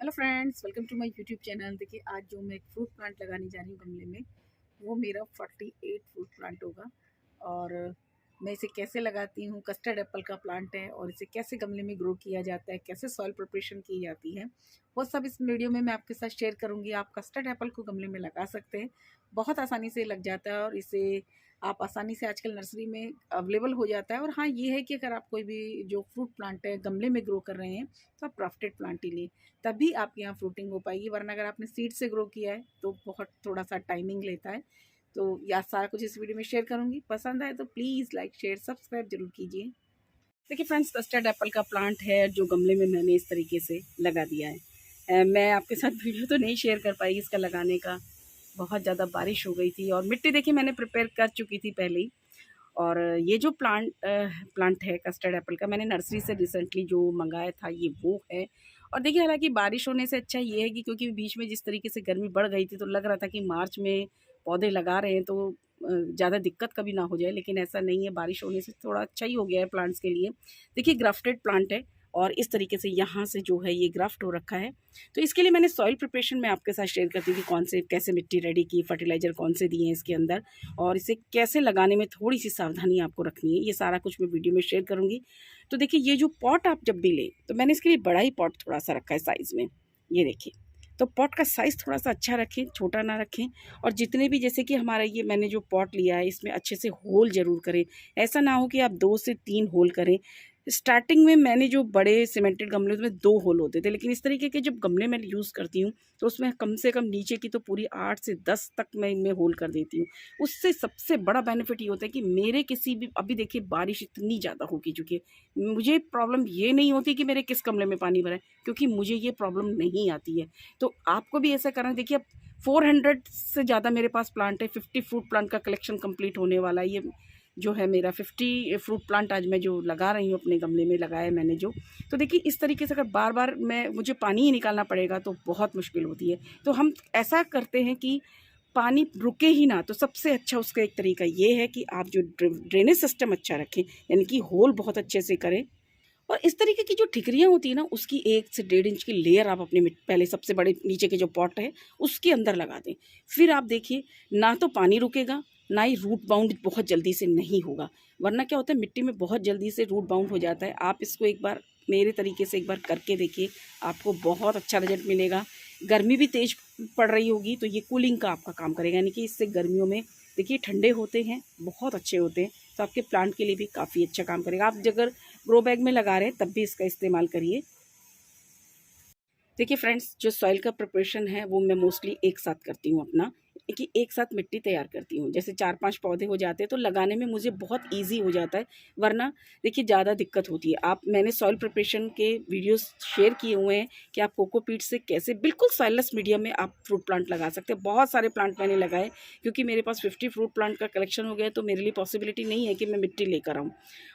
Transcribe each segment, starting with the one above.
Hello friends, welcome to my YouTube channel. देखिए, आज जो मैं एक फ्रूट प्लांट लगाने जा रही हूँ गमले में, वो मेरा 48 फ्रूट प्लांट होगा। और मैं इसे कैसे लगाती हूँ, कस्टर्ड एप्पल का प्लांट है और इसे कैसे गमले में ग्रो किया जाता है, कैसे सॉइल प्रिपरेशन की जाती है, वो सब इस वीडियो में मैं आपके साथ शेयर करूँगी। आप कस्टर्ड एप्पल को गमले में लगा सकते हैं, बहुत आसानी से लग जाता है और इसे आप आसानी से आजकल नर्सरी में अवेलेबल हो जाता है। और हाँ, ये है कि अगर आप कोई भी जो फ्रूट प्लांट है गमले में ग्रो कर रहे हैं तो आप ग्राफ्टेड प्लांट ही लें, तभी आपके यहाँ फ्रूटिंग हो पाएगी। वरना अगर आपने सीड से ग्रो किया है तो बहुत थोड़ा सा टाइमिंग लेता है। तो यह सारा कुछ इस वीडियो में शेयर करूँगी। पसंद आए तो प्लीज़ लाइक शेयर सब्सक्राइब जरूर कीजिए। देखिए फ्रेंड्स, कस्टर्ड एप्पल का प्लांट है जो गमले में मैंने इस तरीके से लगा दिया है। मैं आपके साथ वीडियो तो नहीं शेयर कर पाई इसका लगाने का, बहुत ज़्यादा बारिश हो गई थी और मिट्टी देखिए मैंने प्रिपेयर कर चुकी थी पहले ही। और ये जो प्लांट है कस्टर्ड एप्पल का, मैंने नर्सरी से रिसेंटली जो मंगाया था ये वो है। और देखिए, हालांकि बारिश होने से अच्छा ये है कि क्योंकि बीच में जिस तरीके से गर्मी बढ़ गई थी तो लग रहा था कि मार्च में पौधे लगा रहे हैं तो ज़्यादा दिक्कत कभी ना हो जाए, लेकिन ऐसा नहीं है। बारिश होने से थोड़ा अच्छा ही हो गया है प्लांट्स के लिए। देखिए, ग्राफ्टेड प्लांट है और इस तरीके से यहाँ से जो है ये ग्राफ्ट हो रखा है। तो इसके लिए मैंने सॉइल प्रिपरेशन में आपके साथ शेयर करती थी कि कौन से कैसे मिट्टी रेडी की, फर्टिलाइज़र कौन से दिए हैं इसके अंदर, और इसे कैसे लगाने में थोड़ी सी सावधानी आपको रखनी है। ये सारा कुछ मैं वीडियो में शेयर करूँगी। तो देखिए, ये जो पॉट आप जब भी लें, तो मैंने इसके लिए बड़ा ही पॉट थोड़ा सा रखा है साइज़ में, ये देखिए। तो पॉट का साइज़ थोड़ा सा अच्छा रखें, छोटा ना रखें। और जितने भी, जैसे कि हमारा ये मैंने जो पॉट लिया है इसमें अच्छे से होल ज़रूर करें। ऐसा ना हो कि आप 2 से 3 होल करें। स्टार्टिंग में मैंने जो बड़े सीमेंटेड गमले उसमें 2 होल होते थे, लेकिन इस तरीके के जब गमले मैं यूज़ करती हूँ तो उसमें कम से कम नीचे की तो पूरी 8 से 10 तक मैं इनमें होल कर देती हूँ। उससे सबसे बड़ा बेनिफिट ये होता है कि मेरे किसी भी, अभी देखिए बारिश इतनी ज़्यादा हो चुकी है, मुझे प्रॉब्लम ये नहीं होती कि मेरे किस गमले में पानी भरा है, क्योंकि मुझे ये प्रॉब्लम नहीं आती है। तो आपको भी ऐसा करना है। देखिए, अब 400 से ज़्यादा मेरे पास प्लांट है। 50 फ्रूट प्लांट का कलेक्शन कंप्लीट होने वाला है। ये जो है मेरा 50 फ्रूट प्लांट आज मैं जो लगा रही हूँ अपने गमले में लगाया है मैंने जो। तो देखिए, इस तरीके से अगर बार बार मुझे पानी ही निकालना पड़ेगा तो बहुत मुश्किल होती है। तो हम ऐसा करते हैं कि पानी रुके ही ना। तो सबसे अच्छा उसका एक तरीका ये है कि आप जो ड्रेनेज सिस्टम अच्छा रखें, यानी कि होल बहुत अच्छे से करें। और इस तरीके की जो ठिकरियाँ होती है ना, उसकी 1 से 1.5 इंच की लेयर आप अपने पहले सबसे बड़े नीचे के जो पॉट है उसके अंदर लगा दें। फिर आप देखिए, ना तो पानी रुकेगा, ना ही रूट बाउंड बहुत जल्दी से नहीं होगा। वरना क्या होता है, मिट्टी में बहुत जल्दी से रूट बाउंड हो जाता है। आप इसको एक बार मेरे तरीके से एक बार करके देखिए, आपको बहुत अच्छा रिजल्ट मिलेगा। गर्मी भी तेज़ पड़ रही होगी तो ये कूलिंग का आपका काम करेगा, यानी कि इससे गर्मियों में देखिए ठंडे होते हैं, बहुत अच्छे होते हैं। तो आपके प्लांट के लिए भी काफ़ी अच्छा काम करेगा। आप अगर ग्रो बैग में लगा रहे हैं तब भी इसका इस्तेमाल करिए। देखिए फ्रेंड्स, जो सॉइल का प्रिपरेशन है वो मैं मोस्टली एक साथ करती हूँ अपना, कि एक साथ मिट्टी तैयार करती हूँ। जैसे 4-5 पौधे हो जाते हैं तो लगाने में मुझे बहुत इजी हो जाता है। वरना देखिए ज़्यादा दिक्कत होती है। मैंने सॉइल प्रिपरेशन के वीडियोस शेयर किए हुए हैं कि आप कोकोपीट से कैसे बिल्कुल सॉइललेस मीडियम में आप फ्रूट प्लांट लगा सकते हैं। बहुत सारे प्लांट मैंने लगाए, क्योंकि मेरे पास 50 फ्रूट प्लांट का कलेक्शन हो गया है तो मेरे लिए पॉसिबिलिटी नहीं है कि मैं मिट्टी लेकर आऊँ।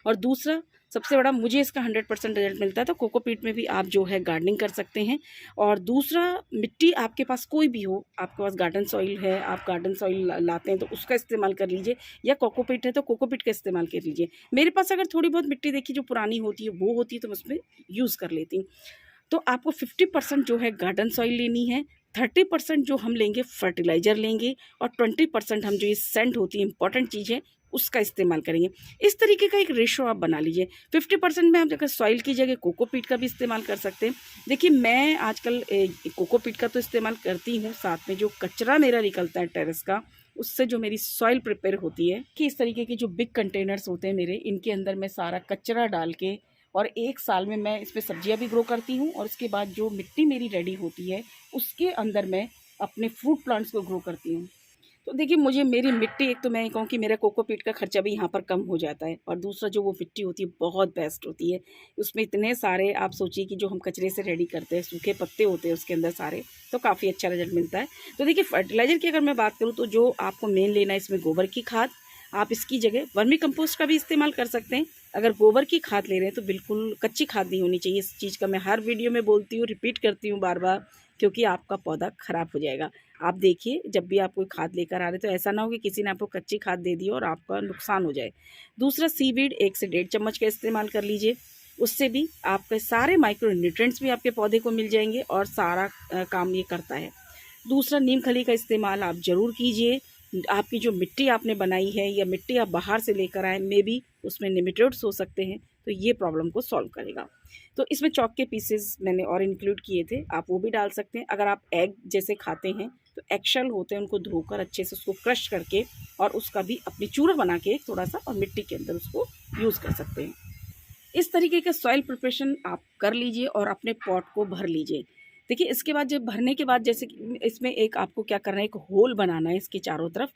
और दूसरा, सबसे बड़ा मुझे इसका 100% रिजल्ट मिलता है। तो कोकोपीट में भी आप जो है गार्डनिंग कर सकते हैं। और दूसरा, मिट्टी आपके पास कोई भी हो, आपके पास गार्डन सॉइल है, आप गार्डन सॉइल लाते हैं तो उसका इस्तेमाल कर लीजिए, या कोकोपीट है तो कोकोपीट का इस्तेमाल कर लीजिए। मेरे पास अगर थोड़ी बहुत मिट्टी देखिए जो पुरानी होती है वो होती है तो मैं उसमें यूज़ कर लेती हूँ। तो आपको 50% जो है गार्डन सॉइल लेनी है, 30% जो हम लेंगे फर्टिलाइज़र लेंगे, और 20% हम जो ये सेंड होती है इंपॉर्टेंट चीज़ है उसका इस्तेमाल करेंगे। इस तरीके का एक रेशो आप बना लीजिए। 50% में आप अगर सॉइल की जगह कोकोपीट का भी इस्तेमाल कर सकते हैं। देखिए, मैं आजकल कोकोपीट का तो इस्तेमाल करती हूँ, साथ में जो कचरा मेरा निकलता है टेरेस का, उससे जो मेरी सॉइल प्रिपेयर होती है कि इस तरीके के जो बिग कंटेनर्स होते हैं मेरे, इनके अंदर मैं सारा कचरा डाल के, और 1 साल में मैं इसमें सब्जियां भी ग्रो करती हूँ। और उसके बाद जो मिट्टी मेरी रेडी होती है उसके अंदर मैं अपने फ्रूट प्लांट्स को ग्रो करती हूँ। तो देखिए, मुझे मेरी मिट्टी, एक तो मैं ये कहूँ कि मेरा कोकोपीट का खर्चा भी यहाँ पर कम हो जाता है, और दूसरा जो वो मिट्टी होती है बहुत बेस्ट होती है। उसमें इतने सारे, आप सोचिए कि जो हम कचरे से रेडी करते हैं, सूखे पत्ते होते हैं उसके अंदर सारे, तो काफ़ी अच्छा रिजल्ट मिलता है। तो देखिए, फर्टिलाइज़र की अगर मैं बात करूँ तो जो आपको मेन लेना है इसमें गोबर की खाद। आप इसकी जगह वर्मी कंपोस्ट का भी इस्तेमाल कर सकते हैं। अगर गोबर की खाद ले रहे हैं तो बिल्कुल कच्ची खाद नहीं होनी चाहिए। इस चीज़ का मैं हर वीडियो में बोलती हूँ, रिपीट करती हूँ बार बार, क्योंकि आपका पौधा ख़राब हो जाएगा। आप देखिए, जब भी आप कोई खाद लेकर आ रहे हैं तो ऐसा ना हो कि किसी ने आपको कच्ची खाद दे दी और आपका नुकसान हो जाए। दूसरा, सीवीड 1 से 1.5 चम्मच का इस्तेमाल कर लीजिए। उससे भी आपके सारे माइक्रो न्यूट्रिएंट्स भी आपके पौधे को मिल जाएंगे और सारा काम ये करता है। दूसरा, नीम खली का इस्तेमाल आप ज़रूर कीजिए। आपकी जो मिट्टी आपने बनाई है या मिट्टी आप बाहर से लेकर आए, मे बी उसमें निमेटोड्स हो सकते हैं, तो ये प्रॉब्लम को सॉल्व करेगा। तो इसमें चॉक के पीसेस मैंने और इंक्लूड किए थे, आप वो भी डाल सकते हैं। अगर आप एग जैसे खाते हैं तो एगशेल होते हैं, उनको धोकर अच्छे से उसको क्रश करके और उसका भी अपनी चूरा बना के थोड़ा सा और मिट्टी के अंदर उसको यूज़ कर सकते हैं। इस तरीके का सॉइल प्रिपरेशन आप कर लीजिए और अपने पॉट को भर लीजिए। देखिए, इसके बाद जब भरने के बाद जैसे कि इसमें एक आपको क्या करना है, एक होल बनाना है इसके चारों तरफ,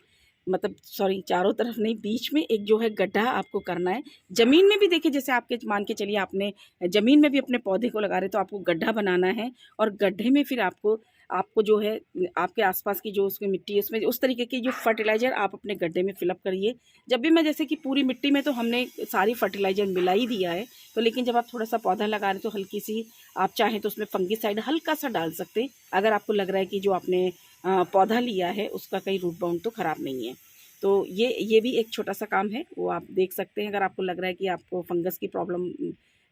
मतलब सॉरी चारों तरफ नहीं, बीच में एक जो है गड्ढा आपको करना है। ज़मीन में भी देखिए, जैसे आपके मान के चलिए आपने ज़मीन में भी अपने पौधे को लगा रहे तो आपको गड्ढा बनाना है और गड्ढे में फिर आपको आपको जो है आपके आसपास की जो उसमें मिट्टी है उसमें उस तरीके की जो फर्टिलाइज़र आप अपने गड्ढे में फिलअप करिए। जब भी मैं जैसे कि पूरी मिट्टी में तो हमने सारी फर्टिलाइज़र मिला ही दिया है, तो लेकिन जब आप थोड़ा सा पौधा लगा रहे हैं तो हल्की सी आप चाहें तो उसमें फंगिसाइड हल्का सा डाल सकते हैं, अगर आपको लग रहा है कि जो आपने पौधा लिया है उसका कहीं रूट बाउंड तो ख़राब नहीं है। तो ये भी एक छोटा सा काम है, वो आप देख सकते हैं। अगर आपको लग रहा है कि आपको फंगस की प्रॉब्लम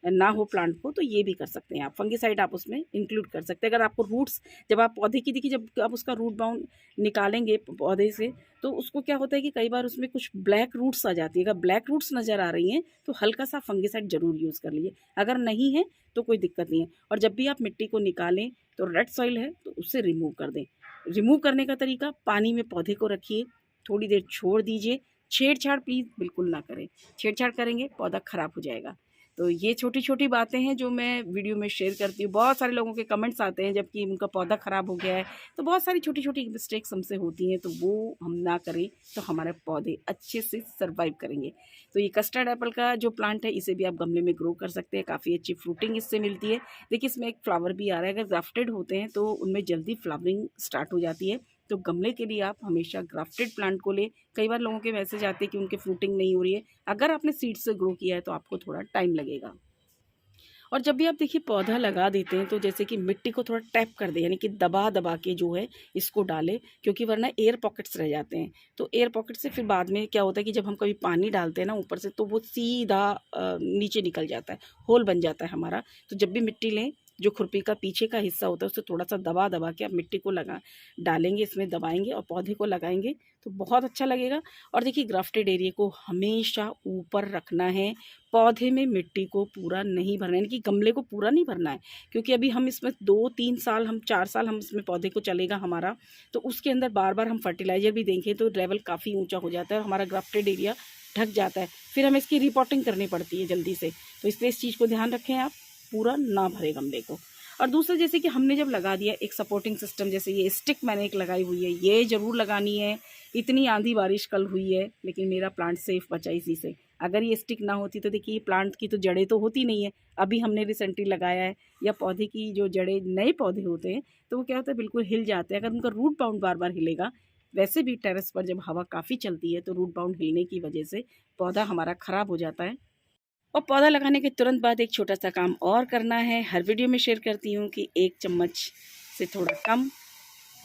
ना हो प्लांट को, तो ये भी कर सकते हैं आप, फंगिसाइड आप उसमें इंक्लूड कर सकते हैं। अगर आपको रूट्स, जब आप पौधे की देखिए जब आप उसका रूट बाउंड निकालेंगे पौधे से, तो उसको क्या होता है कि कई बार उसमें कुछ ब्लैक रूट्स आ जाती है। अगर ब्लैक रूट्स नज़र आ रही हैं तो हल्का सा फंगिसाइड ज़रूर यूज़ कर लीजिए, अगर नहीं है तो कोई दिक्कत नहीं है। और जब भी आप मिट्टी को निकालें तो रेड सॉइल है तो उससे रिमूव कर दें। रिमूव करने का तरीका, पानी में पौधे को रखिए, थोड़ी देर छोड़ दीजिए, छेड़छाड़ प्लीज़ बिल्कुल ना करें, छेड़छाड़ करेंगे पौधा ख़राब हो जाएगा। तो ये छोटी छोटी बातें हैं जो मैं वीडियो में शेयर करती हूँ। बहुत सारे लोगों के कमेंट्स आते हैं जबकि उनका पौधा ख़राब हो गया है, तो बहुत सारी छोटी छोटी मिस्टेक्स हमसे होती हैं, तो वो हम ना करें तो हमारे पौधे अच्छे से सर्वाइव करेंगे। तो ये कस्टर्ड एप्पल का जो प्लांट है, इसे भी आप गमले में ग्रो कर सकते हैं, काफ़ी अच्छी फ्रूटिंग इससे मिलती है। देखिए, इसमें एक फ्लावर भी आ रहा है, अगर ग्राफ्टेड होते हैं तो उनमें जल्दी फ्लावरिंग स्टार्ट हो जाती है। तो गमले के लिए आप हमेशा ग्राफ्टेड प्लांट को लें। कई बार लोगों के मैसेज आते हैं कि उनके फ्रूटिंग नहीं हो रही है, अगर आपने सीड से ग्रो किया है तो आपको थोड़ा टाइम लगेगा। और जब भी आप देखिए पौधा लगा देते हैं तो जैसे कि मिट्टी को थोड़ा टैप कर दें, यानी कि दबा दबा के जो है इसको डालें, क्योंकि वरना एयर पॉकेट्स रह जाते हैं। तो एयर पॉकेट से फिर बाद में क्या होता है कि जब हम कभी पानी डालते हैं ना ऊपर से, तो वो सीधा नीचे निकल जाता है, होल बन जाता है हमारा। तो जब भी मिट्टी लें, जो खुरपी का पीछे का हिस्सा होता है उससे थोड़ा सा दबा दबा के आप मिट्टी को डालेंगे, इसमें दबाएंगे और पौधे को लगाएंगे तो बहुत अच्छा लगेगा। और देखिए, ग्राफ्टेड एरिया को हमेशा ऊपर रखना है, पौधे में मिट्टी को पूरा नहीं भरना है, यानी कि गमले को पूरा नहीं भरना है, क्योंकि अभी हम इसमें 2-3 साल, हम 4 साल हम इसमें पौधे को चलेगा हमारा, तो उसके अंदर बार बार हम फर्टिलाइज़र भी देंगे तो लेवल काफ़ी ऊंचा हो जाता है और हमारा ग्राफ्टेड एरिया ढक जाता है, फिर हमें इसकी रिपोर्टिंग करनी पड़ती है जल्दी से। तो इसलिए इस चीज़ को ध्यान रखें, आप पूरा ना भरे गमले को। और दूसरा, जैसे कि हमने जब लगा दिया एक सपोर्टिंग सिस्टम, जैसे ये स्टिक मैंने एक लगाई हुई है, ये ज़रूर लगानी है। इतनी आंधी बारिश कल हुई है लेकिन मेरा प्लांट सेफ बचा इसी से। अगर ये स्टिक ना होती तो देखिए प्लांट की तो जड़ें तो होती नहीं है, अभी हमने रिसेंटली लगाया है, या पौधे की जो जड़ें, नए पौधे होते हैं तो वो क्या होता है, बिल्कुल हिल जाते हैं। अगर उनका रूट बाउंड बार बार हिलेगा, वैसे भी टेरेस पर जब हवा काफ़ी चलती है तो रूट बाउंड हिलने की वजह से पौधा हमारा ख़राब हो जाता है। और पौधा लगाने के तुरंत बाद एक छोटा सा काम और करना है, हर वीडियो में शेयर करती हूँ कि 1 चम्मच से थोड़ा कम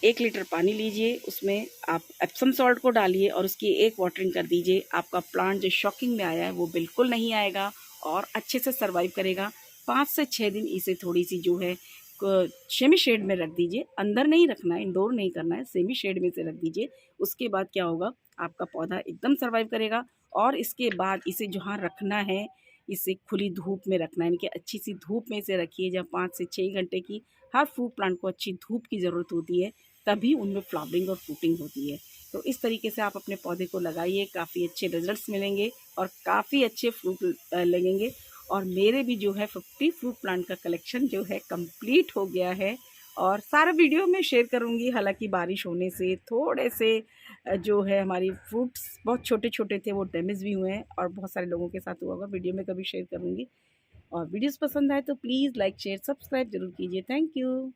1 लीटर पानी लीजिए, उसमें आप एप्सम सॉल्ट को डालिए और उसकी एक वाटरिंग कर दीजिए। आपका प्लांट जो शॉकिंग में आया है वो बिल्कुल नहीं आएगा और अच्छे से सर्वाइव करेगा। 5 से 6 दिन इसे थोड़ी सी जो है सेमी शेड में रख दीजिए, अंदर नहीं रखना है, इंडोर नहीं करना है, सेमी शेड में से रख दीजिए। उसके बाद क्या होगा, आपका पौधा एकदम सर्वाइव करेगा। और इसके बाद इसे जहाँ रखना है, इसे खुली धूप में रखना है, यानी कि अच्छी सी धूप में इसे रखिए। जब 5 से 6 घंटे की, हर फ्रूट प्लांट को अच्छी धूप की ज़रूरत होती है, तभी उनमें फ्लावरिंग और फ्रूटिंग होती है। तो इस तरीके से आप अपने पौधे को लगाइए, काफ़ी अच्छे रिजल्ट्स मिलेंगे और काफ़ी अच्छे फ्रूट लगेंगे। और मेरे भी जो है 50 फ्रूट प्लांट का कलेक्शन जो है कंप्लीट हो गया है और सारा वीडियो में शेयर करूँगी। हालांकि बारिश होने से थोड़े से जो है हमारी फ्रूट्स बहुत छोटे छोटे थे, वो डैमेज भी हुए हैं और बहुत सारे लोगों के साथ हुआ होगा, वीडियो में कभी शेयर करूँगी। और वीडियोस पसंद आए तो प्लीज़ लाइक शेयर सब्सक्राइब ज़रूर कीजिए। Thank you.